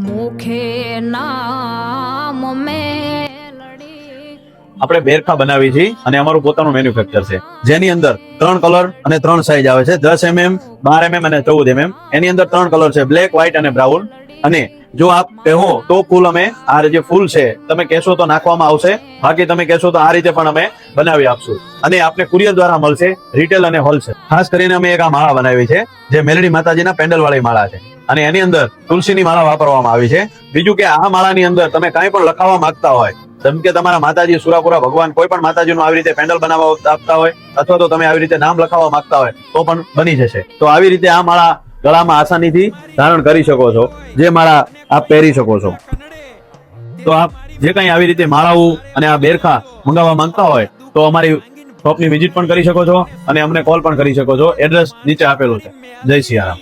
મુખે નામ મેલડી આપણે બેરખા બનાવી છીએ અને અમારું પોતાનું મેન્યુફેક્ચર છે, જેની અંદર 3 કલર અને 3 સાઈઝ આવે છે, 10 mm, 12 mm અને 14 mm. એની અંદર 3 કલર છે, બ્લેક, વ્હાઈટ અને બ્રાઉન. અને જો આપ કહો તો ફૂલ અમે આ જે ફૂલ છે તમે કહેશો તો નાખવામાં આવશે, બાકી તમે કહેશો તો આ રીતે પણ અમે બનાવી આપશું. અને આપને કુરિયર દ્વારા મળશે, રિટેલ અને હોલસેલ. ખાસ કરીને અમે એક આ માળા બનાવી છે જે મેલડી માતાજીના પેન્ડલ વાળી માળા છે અને એની અંદર તુલસીની માળા વાપરવામાં આવી છે. બીજું કે આ માળાની અંદર તમે કાંઈ પણ લખાવવા માંગતા હોય, જેમ કે તમારા માતાજી, સુરાપુરા ભગવાન, કોઈ પણ માતાજીનું આવી રીતે પેન્ડલ બનાવવા આપતા હોય અથવા તો તમે આવી રીતે નામ લખાવવા માંગતા હોય તો પણ બની જશે. તો આવી રીતે આ માળા ગળામાં આસાનીથી ધારણ કરી શકો છો, જે માળા આપ પહેરી શકો છો. તો આપ જે કંઈ આવી રીતે માળાઓ અને આ બેરખા મંગાવવા માંગતા હોય તો અમારી શોપની વિઝિટ પણ કરી શકો છો અને અમને કોલ પણ કરી શકો છો. એડ્રેસ નીચે આપેલું છે. જય સિયારામ.